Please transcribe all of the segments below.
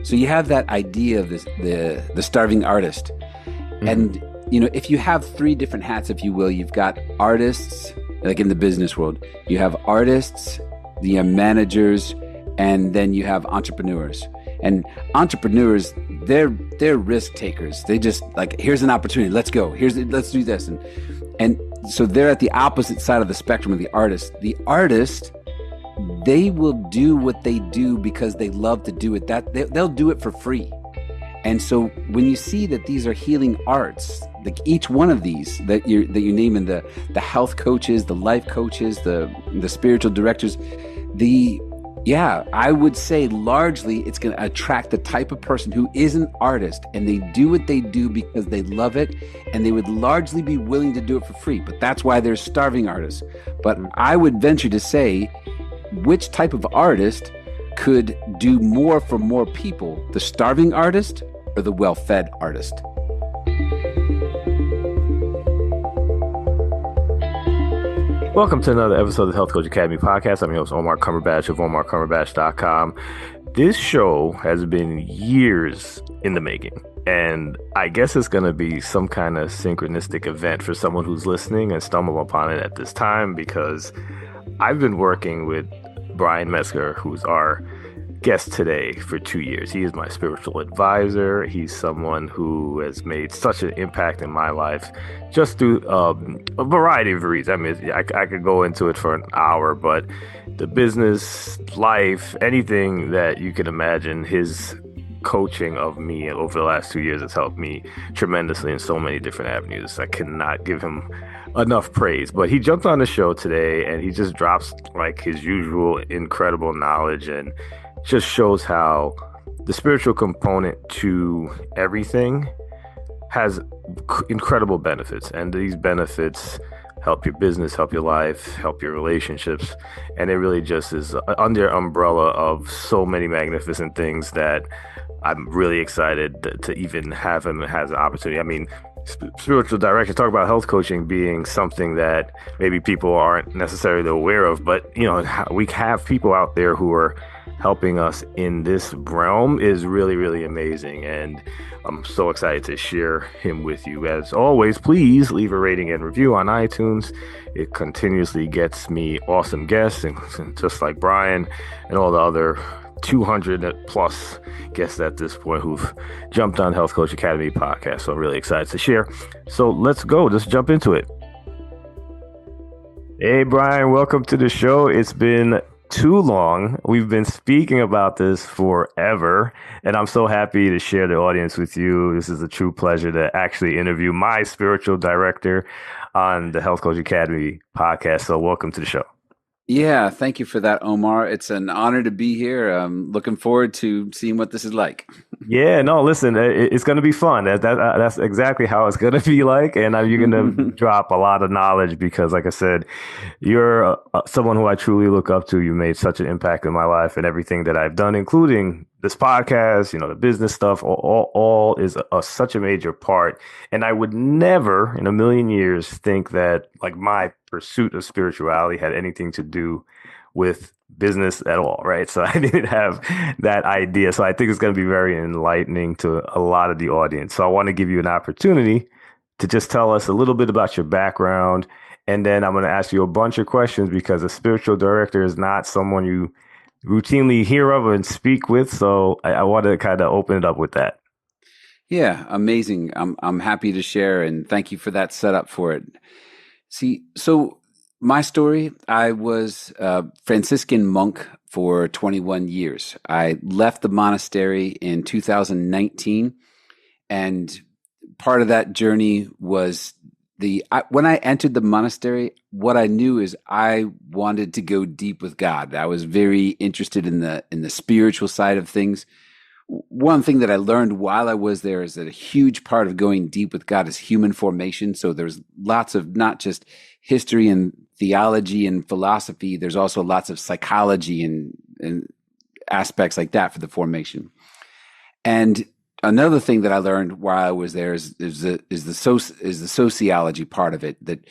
So you have that idea of the starving artist. Mm-hmm. And, if you have three different hats, if you will, you've got artists, like in the business world, you have artists, the managers, and then you have entrepreneurs. And entrepreneurs, they're risk takers. They just like, here's an opportunity. Let's go. Let's do this. And so they're at the opposite side of the spectrum of the artist. The artist, they will do what they do because they love to do it. They'll do it for free. And so when you see that these are healing arts, like each one of these that you name in the health coaches, the life coaches, the spiritual directors, I would say largely it's going to attract the type of person who is an artist and they do what they do because they love it, and they would largely be willing to do it for free. But that's why they're starving artists. But I would venture to say, which type of artist could do more for more people, the starving artist or the well-fed artist? Welcome to another episode of the Health Coach Academy podcast. I'm your host, Omar Cumberbatch of OmarCumberbatch.com. This show has been years in the making, and I guess it's going to be some kind of synchronistic event for someone who's listening and stumble upon it at this time, because I've been working with Brian Metzger, who's our guest today, for 2 years. He is my spiritual advisor. He's someone who has made such an impact in my life just through a variety of reasons. I mean, I could go into it for an hour, but the business, life, anything that you can imagine, his coaching of me over the last 2 years has helped me tremendously in so many different avenues. I cannot give him enough praise. But he jumped on the show today and he just drops like his usual incredible knowledge and just shows how the spiritual component to everything has incredible benefits. And these benefits help your business, help your life, help your relationships. And it really just is under umbrella of so many magnificent things that I'm really excited to even have him as an opportunity. I mean, spiritual direction, talk about health coaching being something that maybe people aren't necessarily aware of, but we have people out there who are helping us in this realm is really, really amazing. And I'm so excited to share him with you. As always, please leave a rating and review on iTunes. It continuously gets me awesome guests, and just like Brian and all the other 200 plus guests at this point who've jumped on Health Coach Academy podcast. So I'm really excited to share. So let's go. Let's jump into it. Hey, Brian, welcome to the show. It's been too long. We've been speaking about this forever, and I'm so happy to share the audience with you. This is a true pleasure to actually interview my spiritual director on the Health Coach Academy podcast. So welcome to the show. Yeah, thank you for that, Omar. It's an honor to be here. I'm looking forward to seeing what this is like. Yeah, no, listen, it's going to be fun. That's exactly how it's going to be like. And you're going to drop a lot of knowledge because, like I said, you're someone who I truly look up to. You made such an impact in my life and everything that I've done, including this podcast, the business stuff, all is such a major part. And I would never in a million years think that like my pursuit of spirituality had anything to do with business at all, right? So I didn't have that idea. So I think it's going to be very enlightening to a lot of the audience. So I want to give you an opportunity to just tell us a little bit about your background. And then I'm going to ask you a bunch of questions because a spiritual director is not someone you routinely hear of and speak with. So I want to kind of open it up with that. Yeah, amazing. I'm happy to share, and thank you for that setup for it. See, so my story, I was a Franciscan monk for 21 years. I left the monastery in 2019, and part of that journey was when I entered the monastery, what I knew is I wanted to go deep with God. I was very interested in the spiritual side of things. One thing that I learned while I was there is that a huge part of going deep with God is human formation. So there's lots of not just history and theology and philosophy. There's also lots of psychology and aspects like that for the formation. And another thing that I learned while I was there is the sociology part of it. That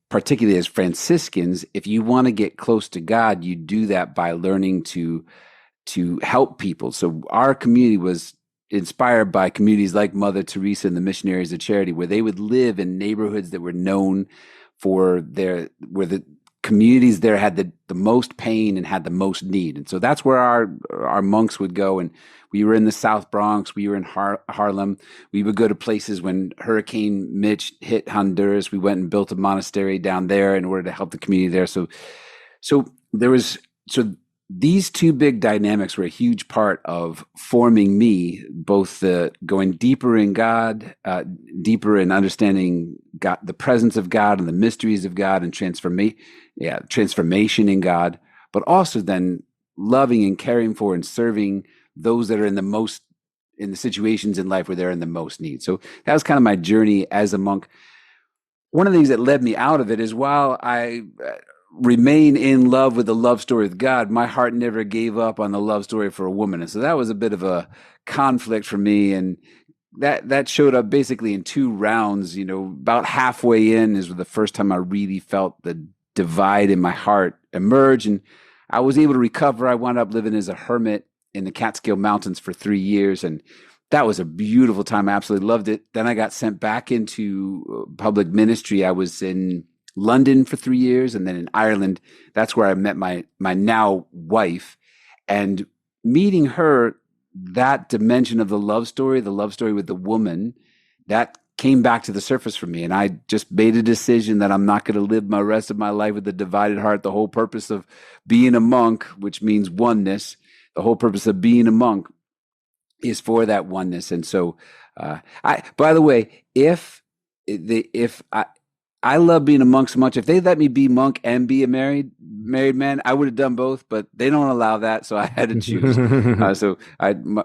particularly as Franciscans, if you want to get close to God, you do that by learning to to help people. So our community was inspired by communities like Mother Teresa and the Missionaries of Charity, where they would live in neighborhoods that were known for where the communities there had the most pain and had the most need. And so that's where our monks would go. And we were in the South Bronx. We were in Harlem. We would go to places when Hurricane Mitch hit Honduras. We went and built a monastery down there in order to help the community there. So these two big dynamics were a huge part of forming me, both the going deeper in God, deeper in understanding God, the presence of God and the mysteries of God, and transformation in God, but also then loving and caring for and serving those that are in the situations in life where they're in the most need. So that was kind of my journey as a monk. One of the things that led me out of it is, while I remain in love with the love story with God, my heart never gave up on the love story for a woman. And so that was a bit of a conflict for me. And that showed up basically in two rounds. About halfway in is the first time I really felt the divide in my heart emerge. And I was able to recover. I wound up living as a hermit in the Catskill Mountains for 3 years. And that was a beautiful time. I absolutely loved it. Then I got sent back into public ministry. I was in London for 3 years, and then in Ireland. That's where I met my now wife. And meeting her, that dimension of the love story with the woman, that came back to the surface for me. And I just made a decision that I'm not going to live my rest of my life with a divided heart. The whole purpose of being a monk, which means oneness, the whole purpose of being a monk is for that oneness. And so, by the way, I love being a monk so much. If they let me be monk and be a married man, I would have done both, but they don't allow that, so I had to choose.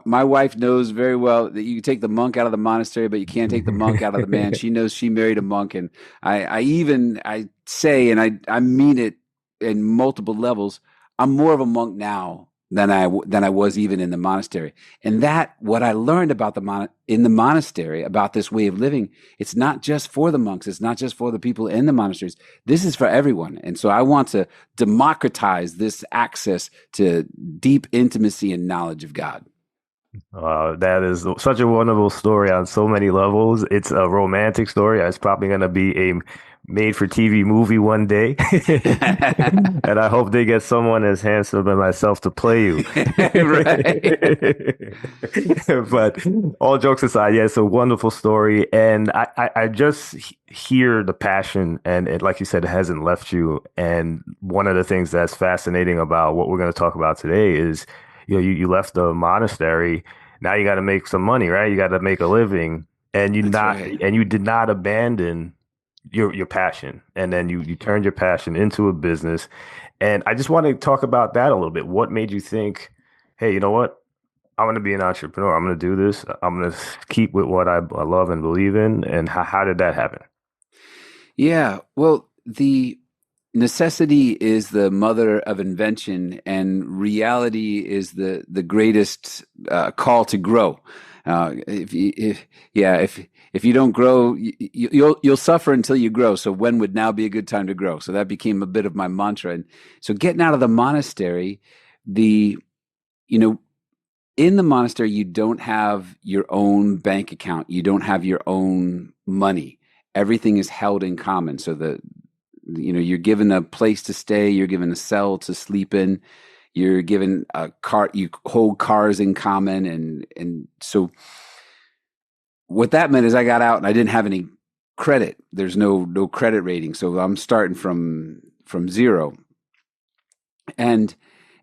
My wife knows very well that you can take the monk out of the monastery, but you can't take the monk out of the man. She knows she married a monk, and I say, and I mean it in multiple levels, I'm more of a monk now than I was even in the monastery. And what I learned about in the monastery about this way of living, it's not just for the monks. It's not just for the people in the monasteries. This is for everyone. And so I want to democratize this access to deep intimacy and knowledge of God. That is such a wonderful story on so many levels. It's a romantic story. It's probably going to be a made-for-TV movie one day. And I hope they get someone as handsome as myself to play you. But all jokes aside, yeah, it's a wonderful story. And I just hear the passion, and like you said, it hasn't left you. And one of the things that's fascinating about what we're going to talk about today is, you left the monastery. Now you got to make some money, right? You got to make a living, and you did not abandon your passion, and then you turned your passion into a business. And I just want to talk about that a little bit. What made you think, hey, you know what? I'm going to be an entrepreneur. I'm going to do this. I'm going to keep with what I love and believe in. And how did that happen? Yeah, well, the necessity is the mother of invention, and reality is the greatest call to grow. If you don't grow, you'll suffer until you grow. So when would now be a good time to grow? So that became a bit of my mantra. And so getting out of the monastery, in the monastery, you don't have your own bank account. You don't have your own money. Everything is held in common. So you're given a place to stay. You're given a cell to sleep in. You're given a car. You hold cars in common. And so what that meant is I got out and I didn't have any credit. There's no credit rating. So I'm starting from zero. And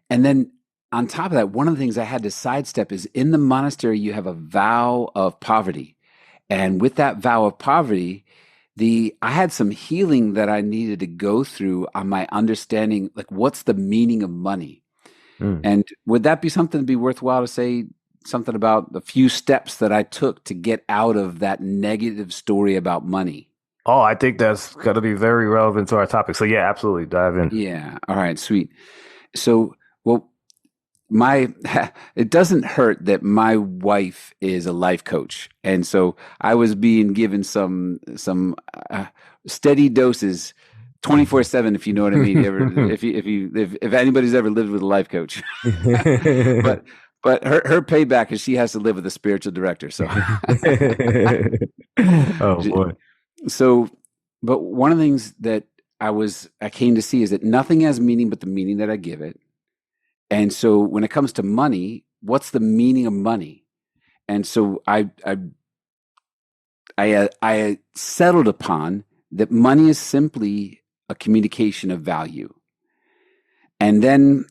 then on top of that, one of the things I had to sidestep is in the monastery, you have a vow of poverty. And with that vow of poverty, I had some healing that I needed to go through on my understanding, like, what's the meaning of money? And would that be something to be worthwhile to say something about the few steps that I took to get out of that negative story about money? Oh, I think that's going to be very relevant to our topic. So yeah, absolutely. Dive in. Yeah. All right. Sweet. So, well, it doesn't hurt that my wife is a life coach. And so I was being given some steady doses 24/7, if you know what I mean. If anybody's ever lived with a life coach, but her payback is she has to live with a spiritual director. So, Oh boy. so, but one of the things that I came to see is that nothing has meaning but the meaning that I give it. And so when it comes to money, what's the meaning of money? And so I settled upon that money is simply a communication of value. And then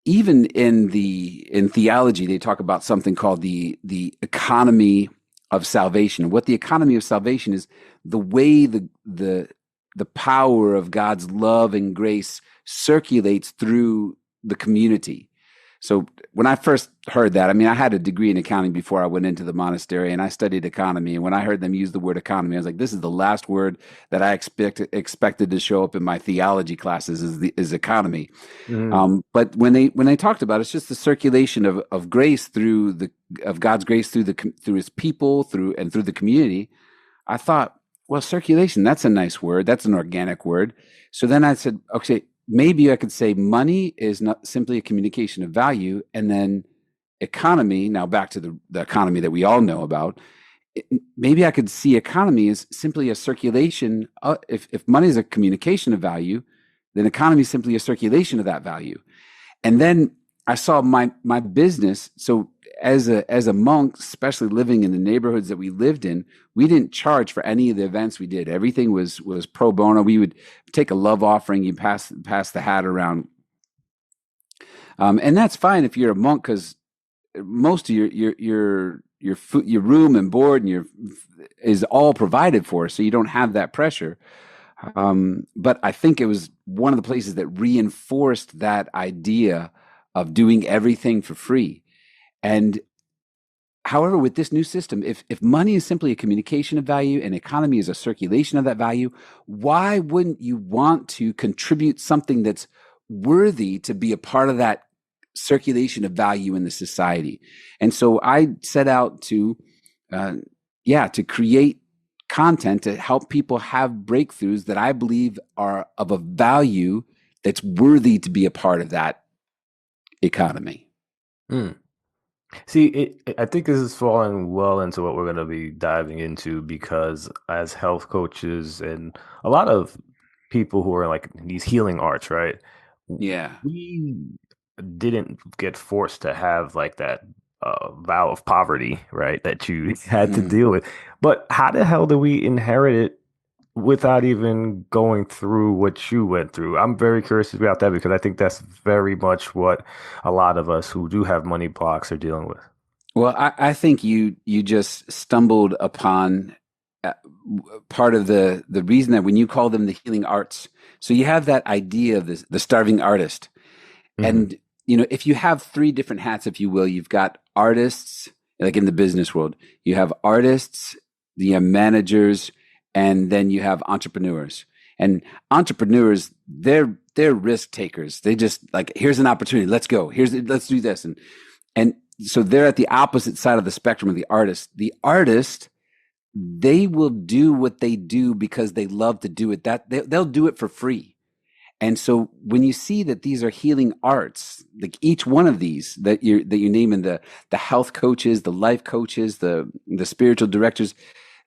even in theology, they talk about something called the economy of salvation. What the economy of salvation is, the way the power of God's love and grace circulates through the community. So when I first heard that, I mean, I had a degree in accounting before I went into the monastery, and I studied economy. And when I heard them use the word economy, I was like, this is the last word that I expected to show up in my theology classes is economy. But when they talked about it, it's just the circulation of grace of God's grace through his people, through the community. I thought, well, circulation, that's a nice word. That's an organic word. So then I said, okay, maybe I could say money is not simply a communication of value, and then economy, now back to the economy that we all know about, maybe I could see economy as simply a circulation. If money is a communication of value, then economy is simply a circulation of that value. And then I saw my business. So as a monk, especially living in the neighborhoods that we lived in, we didn't charge for any of the events we did. Everything was pro bono. We would take a love offering, you pass the hat around, and that's fine if you're a monk, because most of your food, your room and board, and is all provided for, so you don't have that pressure. But I think it was one of the places that reinforced that idea of doing everything for free. And however, with this new system, if money is simply a communication of value and economy is a circulation of that value, why wouldn't you want to contribute something that's worthy to be a part of that circulation of value in the society? And so I set out to create content to help people have breakthroughs that I believe are of a value that's worthy to be a part of that economy. See, I think this is falling well into what we're going to be diving into, because as health coaches and a lot of people who are like these healing arts, right? Yeah. We didn't get forced to have like that vow of poverty, right? That you had to deal with. But how the hell do we inherit it without even going through what you went through? I'm very curious about that, because I think that's very much what a lot of us who do have money blocks are dealing with. Well, I think you just stumbled upon part of the reason that when you call them the healing arts. So you have that idea of the starving artist. And, if you have three different hats, if you will, you've got artists, like in the business world, you have artists, the managers, and then you have entrepreneurs. And entrepreneurs, they're risk takers. They just like, here's an opportunity. Let's go. Let's do this. And so they're at the opposite side of the spectrum of the artist. The artist, they will do what they do because they love to do it. They'll do it for free. And so when you see that these are healing arts, like each one of these that you name in the health coaches, the life coaches, the spiritual directors,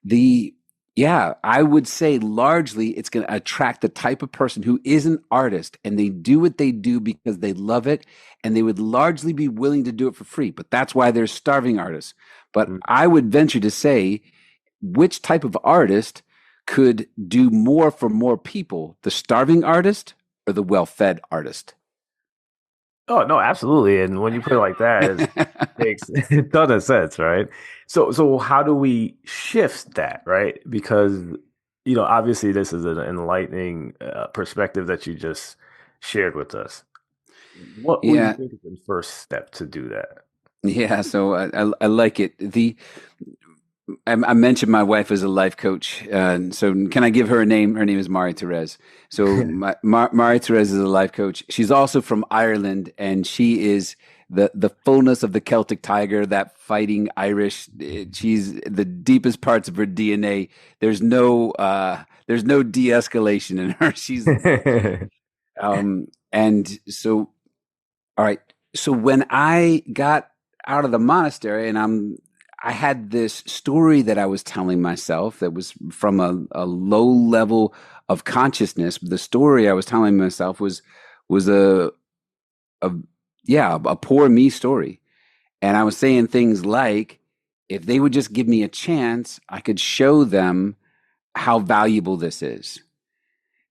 I would say largely it's going to attract the type of person who is an artist, and they do what they do because they love it, and they would largely be willing to do it for free. But that's why they're starving artists. But I would venture to say, which type of artist could do more for more people, the starving artist or the well-fed artist? Oh, no, absolutely. And when you put it like that, it makes a ton of sense, right? So how do we shift that, right? Because, obviously this is an enlightening perspective that you just shared with us. What would you think is the first step to do that? Yeah, so I like it. I mentioned my wife is a life coach. So can I give her a name? Her name is Marie Therese. So Marie Therese is a life coach. She's also from Ireland, and she is the fullness of the Celtic tiger, that fighting Irish. She's the deepest parts of her DNA. There's no de-escalation in her. She's and so all right. So when I got out of the monastery and I had this story that I was telling myself that was from a low level of consciousness. The story I was telling myself was a yeah, a poor me story. And I was saying things like, if they would just give me a chance, I could show them how valuable this is.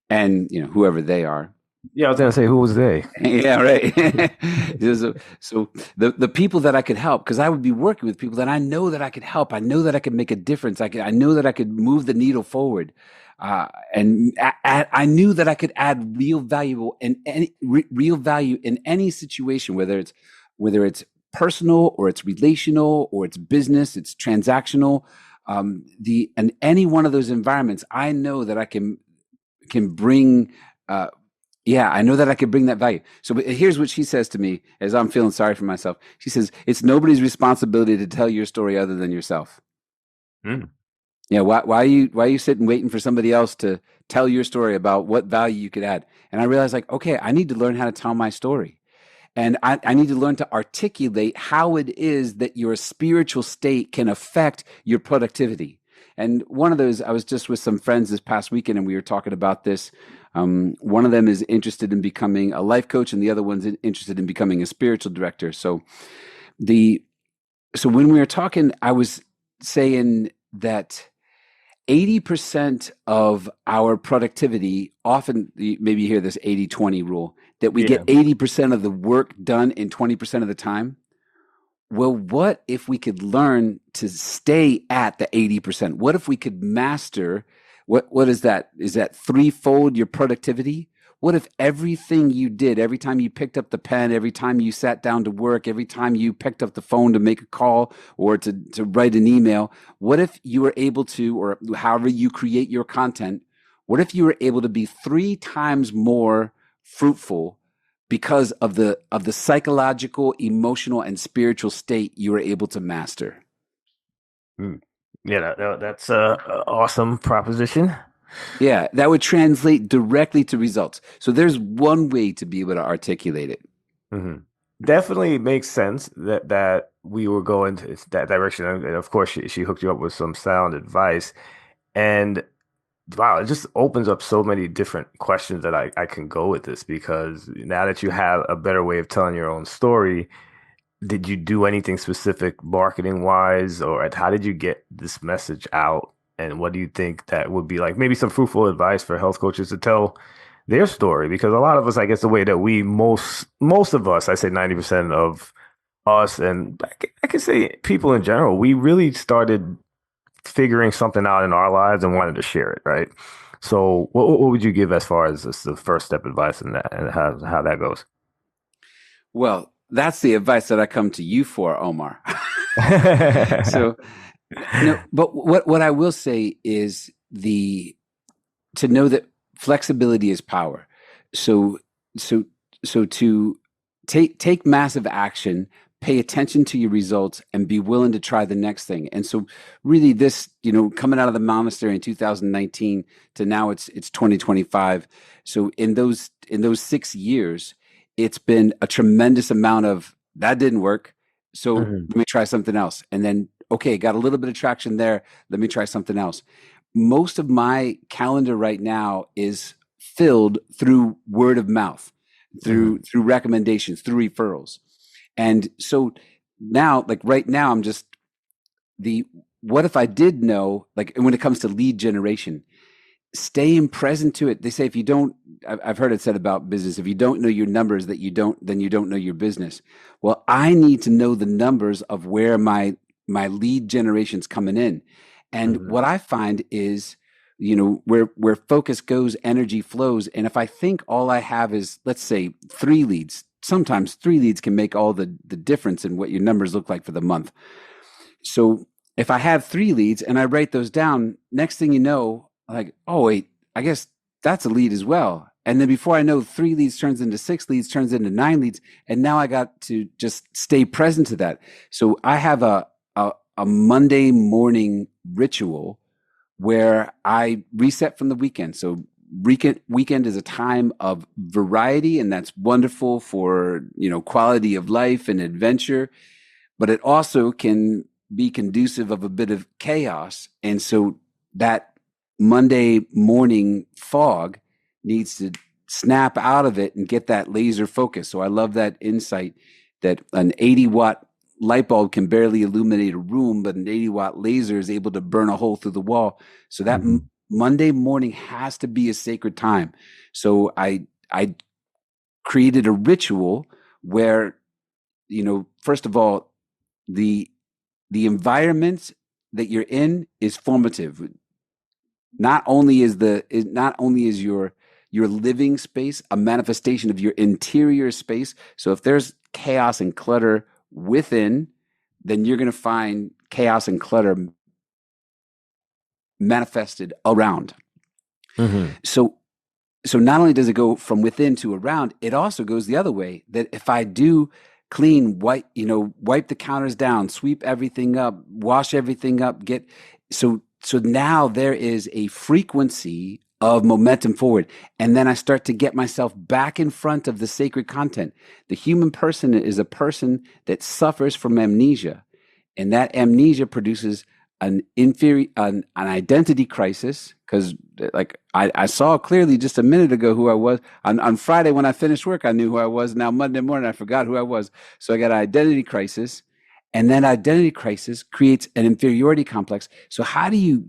And, whoever they are. Yeah, I was gonna say, who was they? Yeah, right. So the people that I could help, because I would be working with people that I know that I could help. I know that I could make a difference. I know that I could move the needle forward, and I knew that I could add real value in any situation, whether it's personal or it's relational or it's business, it's transactional. In any one of those environments, I know that I can bring. Yeah, I know that I could bring that value. So here's what she says to me as I'm feeling sorry for myself. She says, it's nobody's responsibility to tell your story other than yourself. Mm. Yeah, why are you sitting waiting for somebody else to tell your story about what value you could add? And I realized, like, okay, I need to learn how to tell my story. And I need to learn to articulate how it is that your spiritual state can affect your productivity. And one of those, I was just with some friends this past weekend, and we were talking about this. One of them is interested in becoming a life coach, and the other one's interested in becoming a spiritual director. So when we were talking, I was saying that 80% of our productivity, often maybe you hear this 80-20 rule, that we get 80% of the work done in 20% of the time. Well, what if we could learn to stay at the 80%? What if we could master, what is that? Is that threefold your productivity? What if everything you did, every time you picked up the pen, every time you sat down to work, every time you picked up the phone to make a call or to write an email, what if you were able to, or however you create your content, what if you were able to be 3 times more fruitful because of the psychological, emotional, and spiritual state you were able to master? Yeah, that's a awesome proposition. Yeah, that would translate directly to results. So there's one way to be able to articulate it. Mm-hmm. Definitely makes sense that we were going to that direction. And of course, she hooked you up with some sound advice. And wow, it just opens up so many different questions that I can go with this, because now that you have a better way of telling your own story, did you do anything specific marketing wise, or how did you get this message out? And what do you think that would be like maybe some fruitful advice for health coaches to tell their story? Because a lot of us, I guess the way that most of us, I say 90% of us, and I can say people in general, we really started figuring something out in our lives and wanted to share it, right? So what would you give as far as the first step advice in that, and how that goes? Well, that's the advice that I come to you for, Omar. So, but what I will say is to know that flexibility is power. So to take massive action, pay attention to your results, and be willing to try the next thing. And so really this, coming out of the monastery in 2019 to now it's 2025. So in those 6 years, it's been a tremendous amount of that didn't work. So let me try something else. And then, okay, got a little bit of traction there. Let me try something else. Most of my calendar right now is filled through word of mouth, through recommendations, through referrals. And so now, like right now, I'm just what if I did know, like when it comes to lead generation, staying present to it. They say, if you don't, I've heard it said about business, if you don't know your numbers, then you don't know your business. Well, I need to know the numbers of where my lead generation's coming in. And what I find is, where focus goes, energy flows. And if I think all I have is, let's say, 3 leads, sometimes 3 leads can make all the difference in what your numbers look like for the month. So if I have 3 leads and I write those down, next thing you know, like, oh, wait, I guess that's a lead as well. And then before I know, 3 leads turns into 6 leads, turns into 9 leads. And now I got to just stay present to that. So I have a Monday morning ritual where I reset from the weekend. So weekend is a time of variety, and that's wonderful for, quality of life and adventure, but it also can be conducive of a bit of chaos. And so that Monday morning fog needs to snap out of it and get that laser focus. So I love that insight that an 80-watt light bulb can barely illuminate a room, but an 80-watt laser is able to burn a hole through the wall. So that Monday morning has to be a sacred time. So I created a ritual where, first of all, the environment that you're in is formative. Not only is your living space a manifestation of your interior space. So if there's chaos and clutter within, then you're going to find chaos and clutter manifested around. So not only does it go from within to around, it also goes the other way. That if I do clean, wipe the counters down, sweep everything up, wash everything up, so now there is a frequency of momentum forward. And then I start to get myself back in front of the sacred content. The human person is a person that suffers from amnesia. And that amnesia produces an identity crisis. Because I saw clearly just a minute ago who I was. On Friday when I finished work, I knew who I was. Now Monday morning, I forgot who I was. So I got an identity crisis. And that identity crisis creates an inferiority complex. So how do you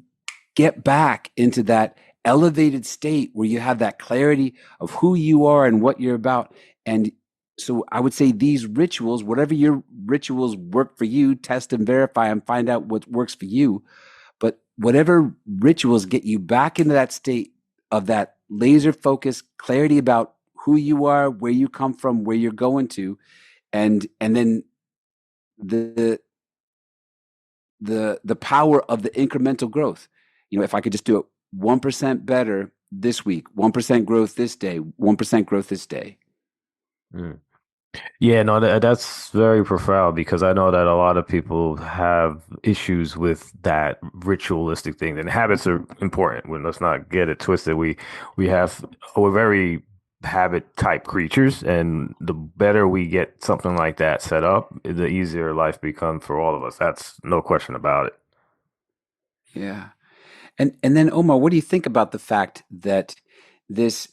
get back into that elevated state where you have that clarity of who you are and what you're about? And so I would say these rituals, whatever your rituals work for you, test and verify and find out what works for you. But whatever rituals get you back into that state of that laser focus, clarity about who you are, where you come from, where you're going to, and then the power of the incremental growth. If I could just do it 1% better this week, 1% growth this day, 1% growth this day. Yeah, no, that's very profound because I know that a lot of people have issues with that ritualistic thing. And habits are important. Let's not get it twisted. We're very habit type creatures, and the better we get something like that set up, the easier life becomes for all of us. That's no question about it. Yeah. And then Omar, what do you think about the fact that as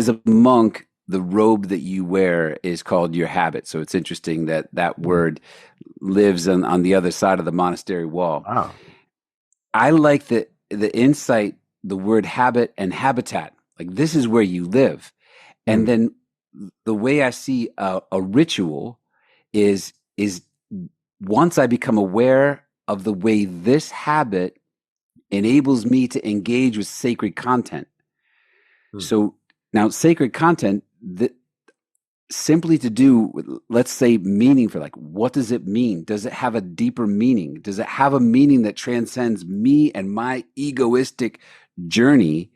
a monk, the robe that you wear is called your habit. So it's interesting that word lives on the other side of the monastery wall. Wow. I like the insight, the word habit and habitat. Like this is where you live. And then the way I see a ritual is once I become aware of the way this habit enables me to engage with sacred content. So now sacred content, simply to do, let's say, meaning for what does it mean? Does it have a deeper meaning? Does it have a meaning that transcends me and my egoistic journey?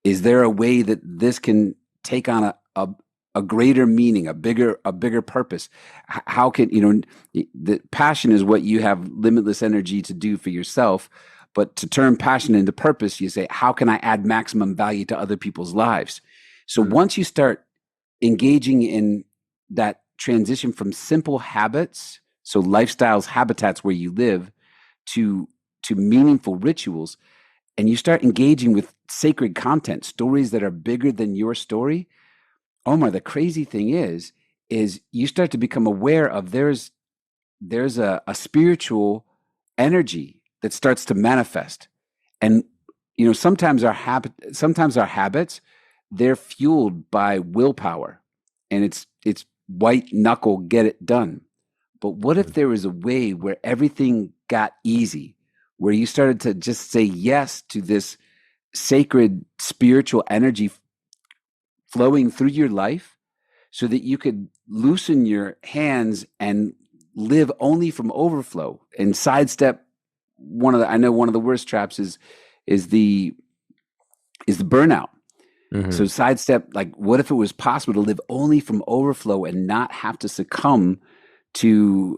Is there a way that this can take on a greater meaning, a bigger purpose? How can, the passion is what you have limitless energy to do for yourself. But to turn passion into purpose, you say, how can I add maximum value to other people's lives? So once you start engaging in that transition from simple habits, so lifestyles, habitats where you live, to meaningful rituals, and you start engaging with sacred content, stories that are bigger than your story, Omar, the crazy thing is you start to become aware of there's a spiritual energy that starts to manifest. And sometimes our habits, they're fueled by willpower, and it's white knuckle, get it done. But what if there was a way where everything got easy, where you started to just say yes to this sacred spiritual energy flowing through your life, so that you could loosen your hands and live only from overflow and sidestep one of the worst traps is the burnout. Hmm. So sidestep, like, what if it was possible to live only from overflow and not have to succumb to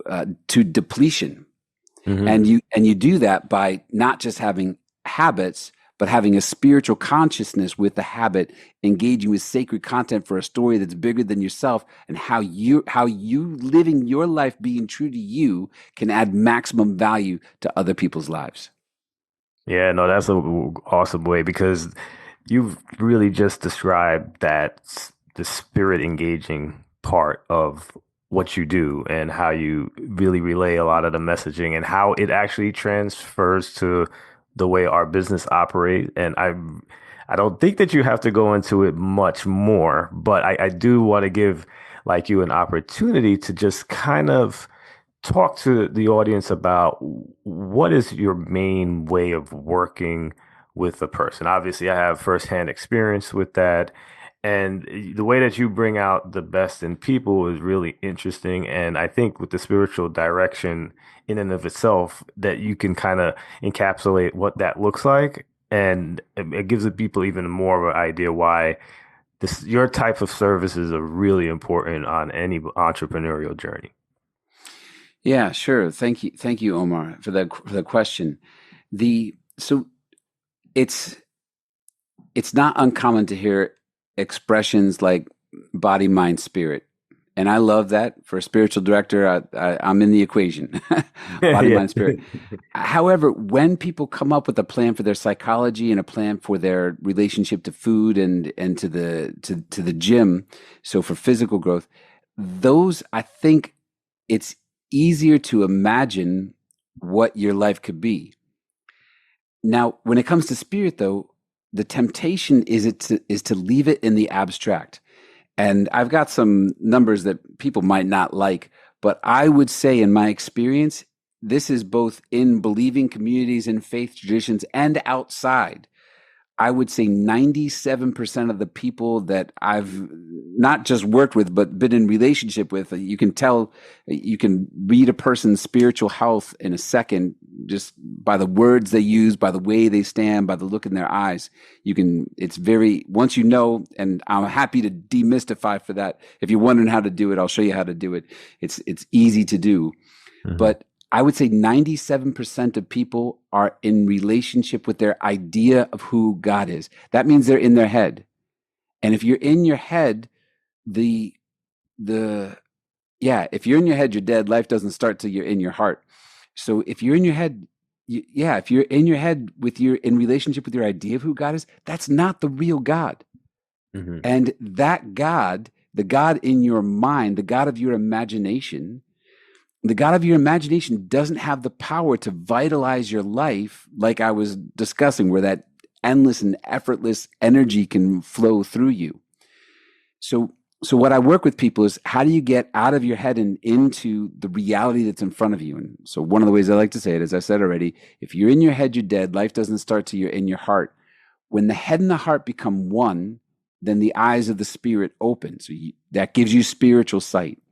depletion? Hmm. And you do that by not just having habits, but having a spiritual consciousness with the habit, engaging with sacred content for a story that's bigger than yourself, and how you living your life being true to you can add maximum value to other people's lives. Yeah, no, that's a awesome way because you've really just described the spirit engaging part of what you do and how you really relay a lot of the messaging and how it actually transfers to the way our business operate. And I don't think that you have to go into it much more, but I do want to give like you an opportunity to just kind of talk to the audience about what is your main way of working with a person. Obviously, I have firsthand experience with that. And the way that you bring out the best in people is really interesting. And I think with the spiritual direction in and of itself, that you can kind of encapsulate what that looks like. And it gives the people even more of an idea why your type of services are really important on any entrepreneurial journey. Yeah, sure. Thank you, Omar, for the question. The so it's it's not uncommon to hear expressions like body, mind, spirit. And I love that. For a spiritual director, I'm in the equation. Body, Yeah. mind, spirit. However, when people come up with a plan for their psychology and a plan for their relationship to food and to the gym, so for physical growth, those, I think it's easier to imagine what your life could be. Now, when it comes to spirit, though, the temptation is to leave it in the abstract. And I've got some numbers that people might not like, but I would say, in my experience, this is both in believing communities and faith traditions and outside. I would say 97% of the people that I've not just worked with, but been in relationship with, you can tell, you can read a person's spiritual health in a second just by the words they use, by the way they stand, by the look in their eyes. It's very, once you know, and I'm happy to demystify for that. If you're wondering how to do it, I'll show you how to do it. It's easy to do. Mhm. But I would say 97% of people are in relationship with their idea of who God is. That means they're in their head. And if you're in your head, the the yeah, if you're in your head, you're dead. Life doesn't start till you're in your heart. So if you're in your head, if you're in your head with your in relationship with your idea of who God is, that's not the real God. Mhm. And that God, the God in your mind, the God of your imagination, the God of your imagination doesn't have the power to vitalize your life like I was discussing, where that endless and effortless energy can flow through you. So, so what I work with people is, how do you get out of your head and into the reality that's in front of you? And so one of the ways I like to say it, as I said already, if you're in your head, you're dead. Life doesn't start till you're in your heart. When the head and the heart become one, then the eyes of the spirit open. So that gives you spiritual sight.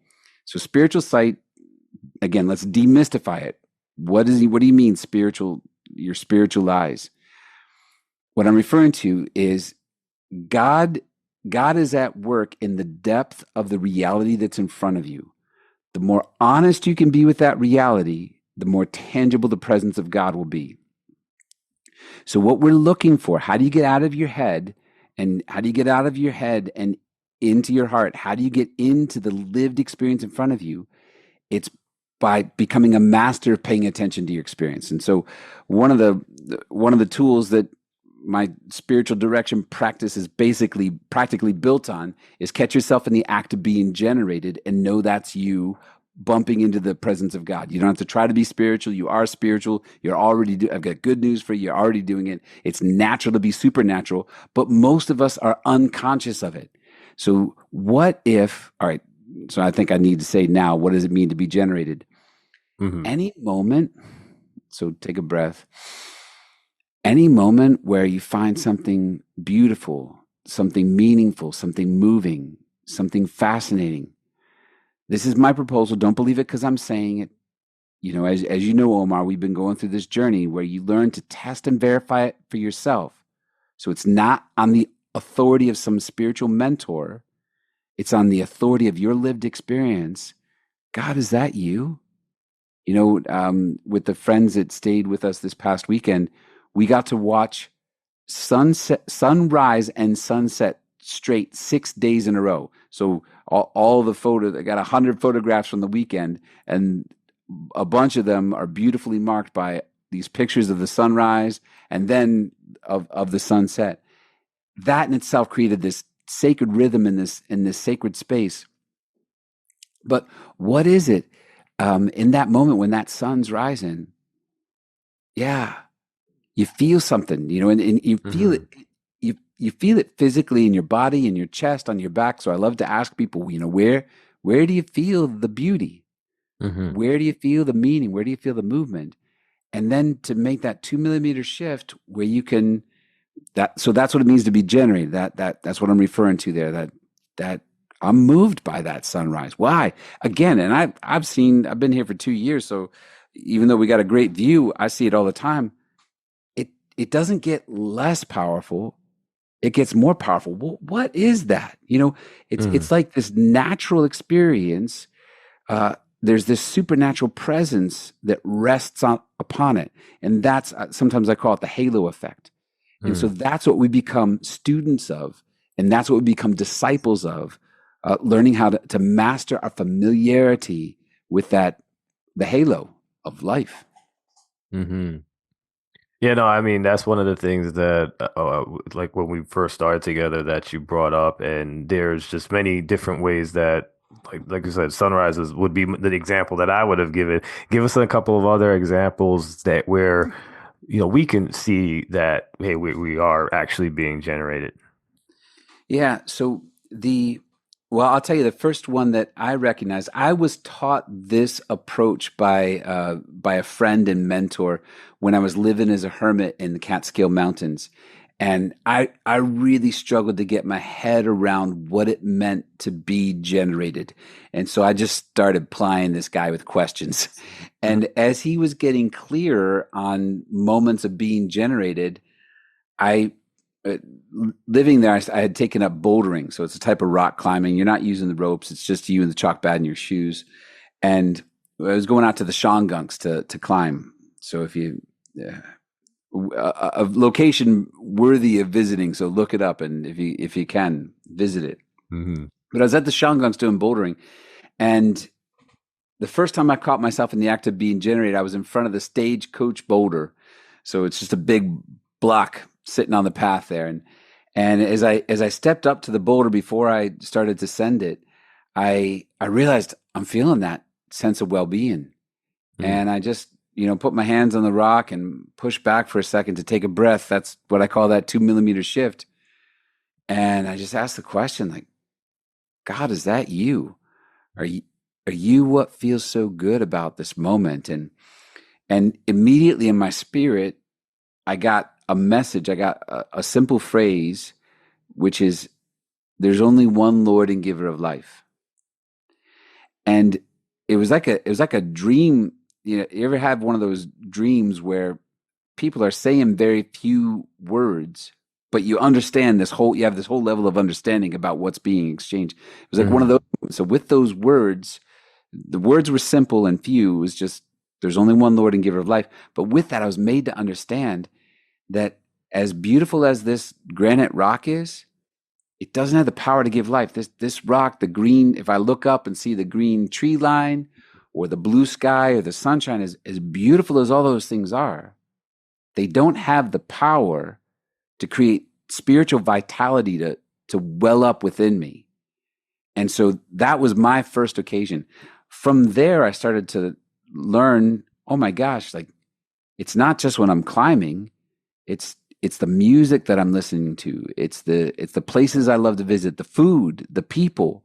So spiritual sight, again, let's demystify it. What do you mean spiritual, your spiritual eyes? What I'm referring to is God God is at work in the depth of the reality that's in front of you. The more honest you can be with that reality, the more tangible the presence of God will be. So what we're looking for, how do you get out of your head, and how do you get out of your head and into your heart? How do you get into the lived experience in front of you? It's by becoming a master of paying attention to your experience. And so one of the tools that my spiritual direction practice is basically practically built on is catch yourself in the act of being generated and know that's you bumping into the presence of God. You don't have to try to be spiritual. You are spiritual. I've got good news for you. You're already doing it. It's natural to be supernatural, but most of us are unconscious of it. So what if, all right, so I think I need to say now, what does it mean to be generated? Mhm. Any moment, so take a breath, any moment where you find something beautiful, something meaningful, something moving, something fascinating. This is my proposal. Don't believe it because I'm saying it. As you know, Omar, we've been going through this journey where you learn to test and verify it for yourself. So it's not on the authority of some spiritual mentor. It's on the authority of your lived experience. God, is that you? With the friends that stayed with us this past weekend, we got to watch sunrise and sunset straight 6 days in a row. So all the photos, I got 100 photographs from the weekend, and a bunch of them are beautifully marked by these pictures of the sunrise and then of the sunset. That in itself created this sacred rhythm in this sacred space. But what is it in that moment when that sun's rising? Yeah, you feel something, and you feel it. You feel it physically in your body, in your chest, on your back. So I love to ask people, where do you feel the beauty? Where do you feel the meaning? Where do you feel the movement? And then to make that 2 millimeter shift where you can so that's what it means to be generated. That's what I'm referring to there. That I'm moved by that sunrise. Why? Again, and I've been here for 2 years, so even though we got a great view, I see it all the time. It doesn't get less powerful. It gets more powerful. Well, what is that? It's like this natural experience. There's this supernatural presence that rests upon it. And that's, sometimes I call it the halo effect. And so that's what we become students of. And that's what we become disciples of, learning how to master our familiarity with the halo of life. Yeah, no, I mean, that's one of the things that, like when we first started together, that you brought up, and there's just many different ways that, like you said, sunrises would be the example that I would have given. Give us a couple of other examples where, we can see that, hey, we are actually being generated. Yeah. So I'll tell you the first one that I recognize. I was taught this approach by a friend and mentor when I was living as a hermit in the Catskill Mountains. And I really struggled to get my head around what it meant to be generated. And so I just started plying this guy with questions. And as he was getting clearer on moments of being generated, living there, I had taken up bouldering. So it's a type of rock climbing. You're not using the ropes. It's just you and the chalk pad and your shoes. And I was going out to the Shongunks to climb. So if you... a location worthy of visiting, so look it up, and if you can, visit it. But I was at the Shongunks doing bouldering, and the first time I caught myself in the act of being generated, I was in front of the Stagecoach boulder. So it's just a big block sitting on the path there, and as I stepped up to the boulder before I started to send it, I realized I'm feeling that sense of well-being, and I just put my hands on the rock and push back for a second to take a breath. That's what I call that 2 millimeter shift. And I just asked the question, like, God, is that you? Are you what feels so good about this moment? And immediately in my spirit, I got a message. I got a simple phrase, which is, there's only one Lord and giver of life. And it was like a dream. You ever have one of those dreams where people are saying very few words, but you understand you have this whole level of understanding about what's being exchanged. It was like one of those. So with those words, the words were simple and few. It was just, there's only one Lord and giver of life. But with that, I was made to understand that as beautiful as this granite rock is, it doesn't have the power to give life. This rock, the green, if I look up and see the green tree line, or the blue sky, or the sunshine, as beautiful as all those things are, they don't have the power to create spiritual vitality to well up within me. And so that was my first occasion. From there, I started to learn, oh my gosh, like, it's not just when I'm climbing, it's the music that I'm listening to. It's the places I love to visit, the food, the people.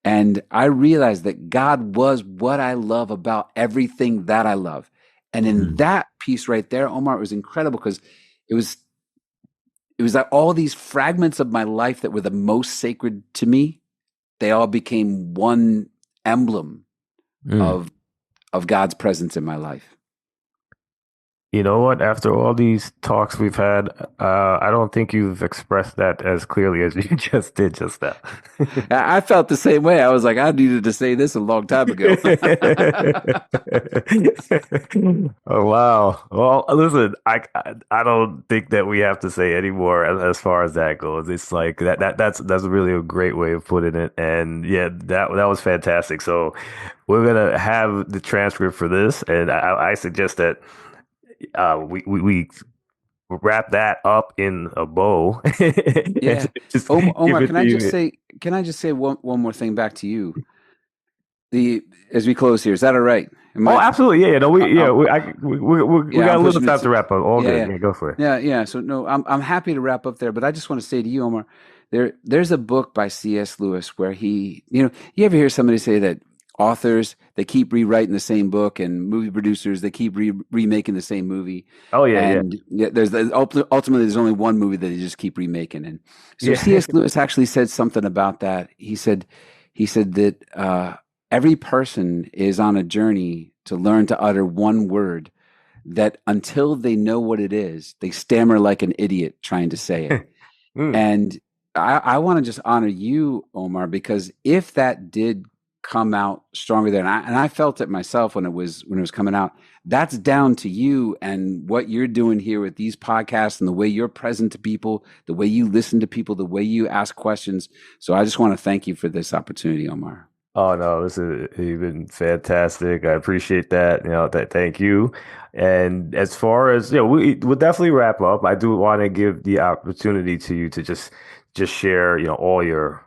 And I realized that God was what I love about everything that I love. And in that piece right there, Omar, it was incredible, because it was like all these fragments of my life that were the most sacred to me, they all became one emblem of God's presence in my life. You know what? After all these talks we've had, I don't think you've expressed that as clearly as you just did just now. I felt the same way. I was like, I needed to say this a long time ago. Oh wow. Well, listen, I don't think that we have to say any more as far as that goes. It's like that's really a great way of putting it. And yeah, that was fantastic. So we're gonna have the transcript for this, and I suggest that we wrap that up in a bow and Yeah. just give Omar, it can to I just you. say, one more thing back to you? The As we close here, is that all right? Am Oh, I? absolutely. Yeah, yeah. No, we I'm, yeah, we yeah, got I'm a little pushing time it. to wrap up. All Yeah, good. yeah, Yeah, go for it. yeah. So no, I'm happy to wrap up there, but I just want to say to you, Omar, there's a book by C.S. Lewis where you ever hear somebody say that authors they keep rewriting the same book and movie producers they keep remaking the same movie, Oh yeah, yeah. and yeah, ultimately there's only one movie that they just keep remaking, and so Yeah. C.S. Lewis actually said something about that. He said that every person is on a journey to learn to utter one word that until they know what it is, they stammer like an idiot trying to say it. Mm. And I want to just honor you, Omar, because if that did come out stronger than I felt it myself when it was coming out, that's down to you and what you're doing here with these podcasts and the way you're present to people, the way you listen to people, the way you ask questions. So I just want to thank you for this opportunity, Omar. Oh no, this is you've been fantastic. I appreciate that. Thank you. And as far as we'll definitely wrap up. I do want to give the opportunity to you to just share, all your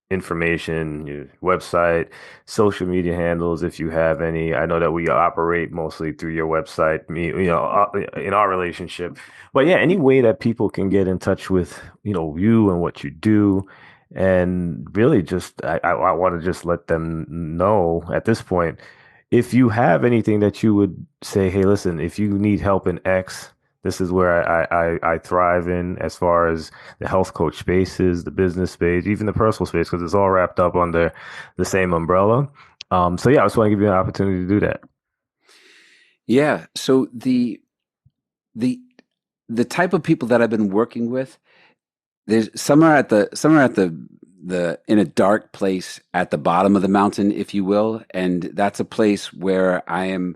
information, your website, social media handles, if you have any. I know that we operate mostly through your website, in our relationship. But yeah, any way that people can get in touch with, you and what you do. And really, just I want to just let them know at this point, if you have anything that you would say, hey, listen, if you need help in X, this is where I thrive in as far as the health coach spaces, the business space, even the personal space, because it's all wrapped up under the same umbrella. So yeah, I just want to give you an opportunity to do that. Yeah. So the the type of people that I've been working with, there's some are at the in a dark place at the bottom of the mountain, if you will, and that's a place where I've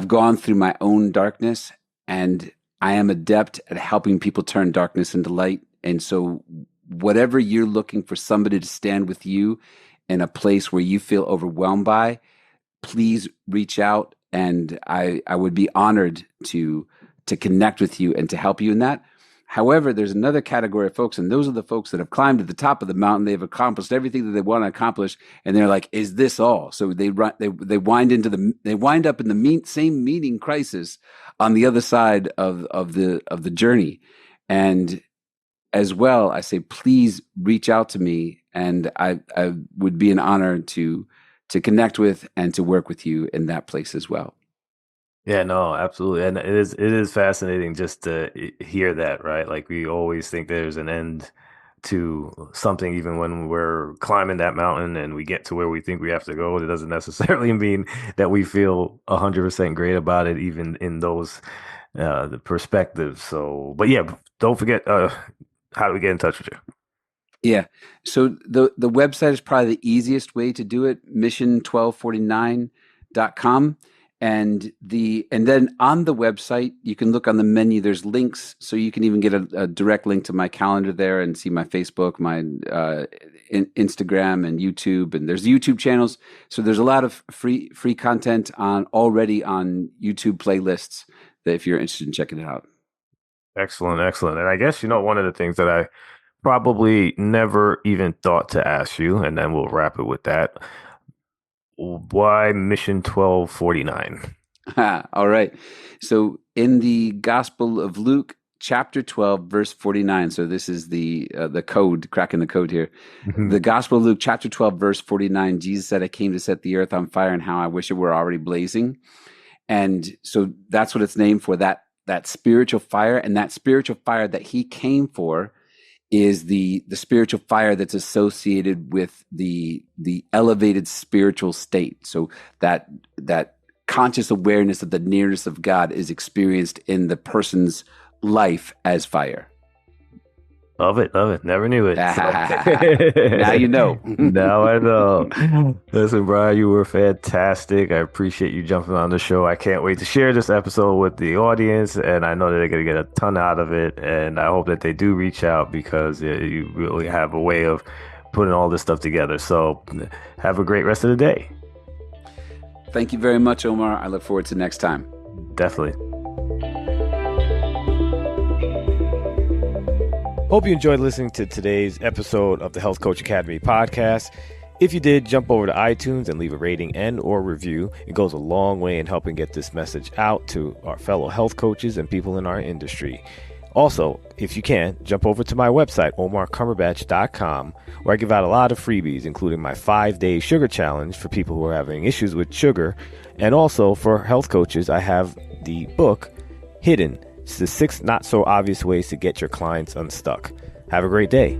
gone through my own darkness, and I am adept at helping people turn darkness into light. And so whatever you're looking for somebody to stand with you in a place where you feel overwhelmed by, please reach out, and I would be honored to connect with you and to help you in that. However, there's another category of folks, and those are the folks that have climbed to the top of the mountain. They've accomplished everything that they want to accomplish, and they're like, "Is this all?" So they wind up in the same meaning crisis on the other side of the journey. And as well, I say, please reach out to me, and I would be an honor to connect with and to work with you in that place as well. Yeah, no, absolutely. And it is fascinating just to hear that, right? Like we always think there's an end to something, even when we're climbing that mountain and we get to where we think we have to go. It doesn't necessarily mean that we feel 100% great about it, even in those the perspectives. So, but yeah, don't forget, how do we get in touch with you? Yeah. So the website is probably the easiest way to do it, mission1249.com. And then on the website, you can look on the menu, there's links, so you can even get a direct link to my calendar there and see my Facebook, my Instagram and YouTube, and there's YouTube channels. So there's a lot of free content already on YouTube playlists that if you're interested in checking it out. Excellent, excellent. And I guess, one of the things that I probably never even thought to ask you, and then we'll wrap it with that. Why Mission 1249? All right. So in the Gospel of Luke, chapter 12, verse 49. So this is the code, cracking the code here. The Gospel of Luke, chapter 12, verse 49. Jesus said, "I came to set the earth on fire, and how I wish it were already blazing." And so that's what it's named for, that spiritual fire, and that spiritual fire that he came for is the spiritual fire that's associated with the elevated spiritual state. So that conscious awareness of the nearness of God is experienced in the person's life as fire. Love it. Never knew it. Now you know. Now I know. Listen, Brian, you were fantastic. I appreciate you jumping on the show. I can't wait to share this episode with the audience, and I know that they're going to get a ton out of it, and I hope that they do reach out because you really have a way of putting all this stuff together. So have a great rest of the day. Thank you very much, Omar. I look forward to next time. Definitely. Hope you enjoyed listening to today's episode of the Health Coach Academy podcast. If you did, jump over to iTunes and leave a rating and or review. It goes a long way in helping get this message out to our fellow health coaches and people in our industry. Also, if you can, jump over to my website, omarcumberbatch.com, where I give out a lot of freebies, including my 5-day sugar challenge for people who are having issues with sugar. And also for health coaches, I have the book, Hidden. It's the 6 not so obvious ways to get your clients unstuck. Have a great day.